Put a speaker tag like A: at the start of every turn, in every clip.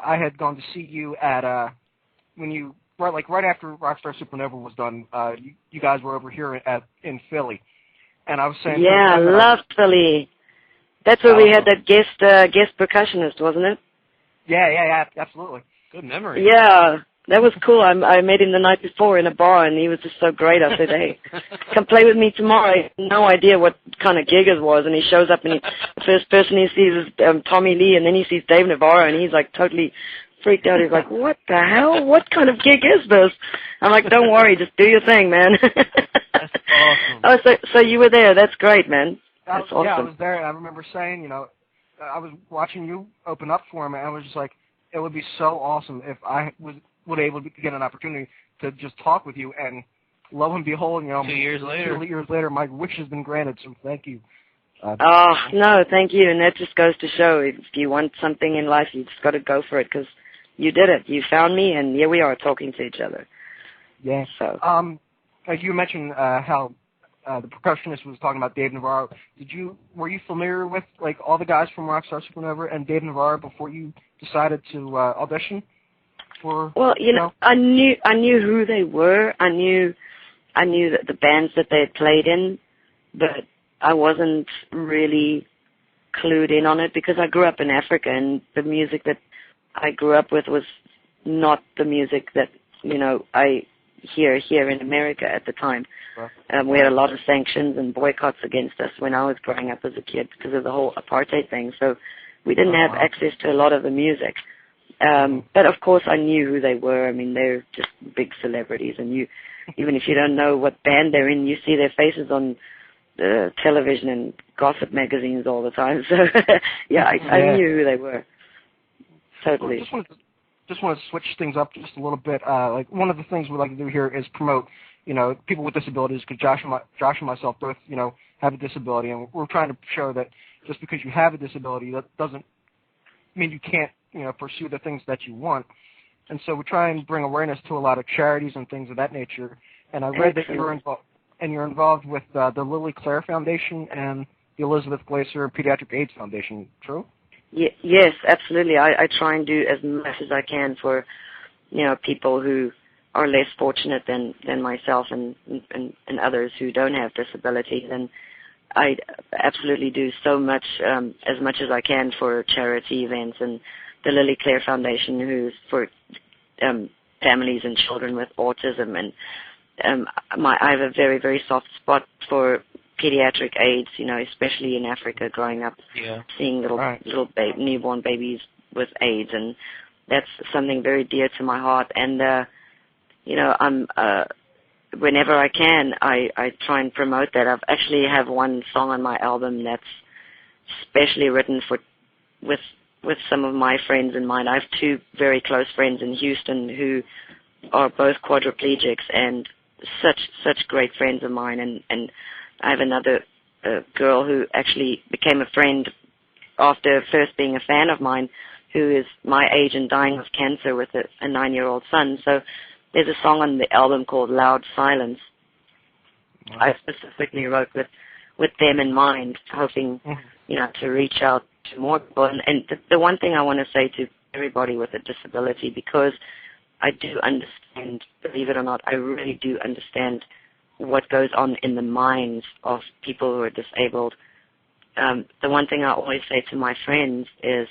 A: I had gone to see you at when you right after Rockstar Supernova was done. You guys were over here in Philly, and I was saying,
B: yeah, I loved Philly. That's where we had that guest percussionist, wasn't it?
A: Yeah, absolutely.
C: Good memory.
B: Yeah, that was cool. I met him the night before in a bar, and he was just so great. I said, hey, come play with me tomorrow. I had no idea what kind of gig it was, and he shows up, and the first person he sees is Tommy Lee, and then he sees Dave Navarro, and he's like totally freaked out. He's like, what the hell? What kind of gig is this? I'm like, don't worry, just do your thing, man.
A: That's awesome.
B: Oh, so you were there. That's great, man. That's awesome.
A: Yeah, I was there, and I remember saying, I was watching you open up for him, and I was just like, it would be so awesome if I would able to get an opportunity to just talk with you, and lo and behold,
C: 2 years later.
A: 2 years later, my wish has been granted, so thank you.
B: No, thank you, and that just goes to show if you want something in life, you just got to go for it, because you did it. You found me, and here we are talking to each other.
A: Yeah.
B: So.
A: Like you mentioned how the percussionist was talking about Dave Navarro. Were you familiar with like all the guys from Rockstar Supernova and Dave Navarro before you decided to audition for?
B: Well, I knew who they were. I knew that the bands that they had played in, but I wasn't really clued in on it because I grew up in Africa, and the music that I grew up with was not the music that I hear here in America at the time. We had a lot of sanctions and boycotts against us when I was growing up as a kid because of the whole apartheid thing. So we didn't have access to a lot of the music. But of course I knew who they were. I mean, they're just big celebrities, and even if you don't know what band they're in, you see their faces on television and gossip magazines all the time. So yeah, I knew who they were. Totally.
A: Well, just want to switch things up just a little bit. Like one of the things we like to do here is promote, people with disabilities, because Josh and myself both, have a disability, and we're trying to show that just because you have a disability, that doesn't mean you can't, pursue the things that you want. And so we try and bring awareness to a lot of charities and things of that nature. And I read that you're involved with the Lily Claire Foundation and the Elizabeth Glaser Pediatric AIDS Foundation. True?
B: Yes, absolutely. I try and do as much as I can for, people who are less fortunate than myself and others who don't have disabilities. And I absolutely do so much, as much as I can for charity events, and the Lily Claire Foundation, who's for families and children with autism. And I have a very, very soft spot for pediatric AIDS, especially in Africa, growing up, seeing little newborn babies with AIDS, and that's something very dear to my heart. And I'm whenever I can, I try and promote that. I've actually have one song on my album that's specially written with some of my friends in mind. I have two very close friends in Houston who are both quadriplegics and such great friends of mine, and I have another girl who actually became a friend after first being a fan of mine, who is my age and dying of cancer with a 9-year-old son. So there's a song on the album called Loud Silence. Wow. I specifically wrote with them in mind, hoping, to reach out to more people. And the one thing I want to say to everybody with a disability, because I do understand, believe it or not, I really do understand what goes on in the minds of people who are disabled. The one thing I always say to my friends is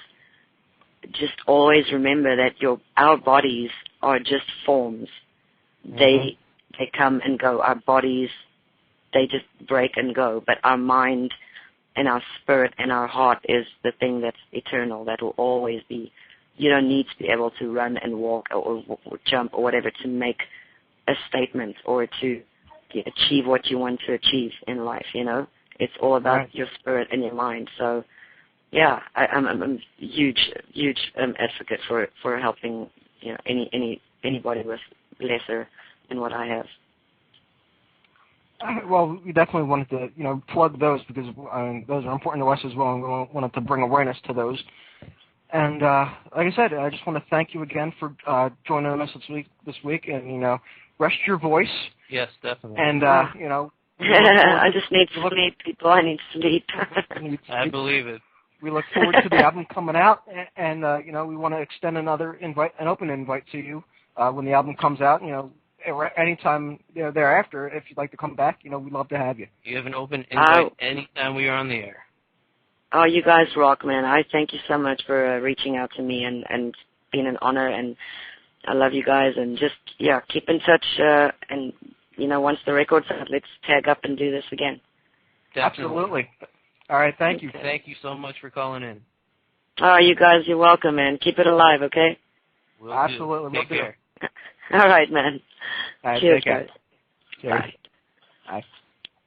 B: just always remember that our bodies are just forms. They come and go. Our bodies, they just break and go. But our mind and our spirit and our heart is the thing that's eternal, that will always be. You don't need to be able to run and walk or jump or whatever to make a statement or to achieve what you want to achieve in life, It's all about your spirit and your mind. So, yeah, I'm a huge advocate for helping, anybody with lesser than what I have.
A: Well, we definitely wanted to, plug those because those are important to us as well, and we wanted to bring awareness to those. And like I said, I just want to thank you again for joining us this week, and rest your voice.
C: Yes, definitely.
A: And
B: I just need sleep, people. I need sleep.
C: I believe it.
A: we look forward to the album coming out, and you know, we want to extend another invite, an open invite to you when the album comes out. You know, anytime thereafter, if you'd like to come back, you know, we'd love to have you.
C: You have an open invite anytime we are on the air.
B: Oh, you guys rock, man. I thank you so much for reaching out to me and being an honor, and I love you guys, and just, yeah, keep in touch, and, you know, once the record's out, let's tag up and do this again.
C: Definitely.
A: Absolutely. All right, thank you.
C: Thank you so much for calling in.
B: Oh, you guys, you're welcome, man. Keep it alive, okay?
C: Will
A: Absolutely.
C: do. Take care.
B: All right, man.
A: All right,
B: Cheers,
A: take care.
B: guys.
A: Cheers.
B: Bye.
A: Bye.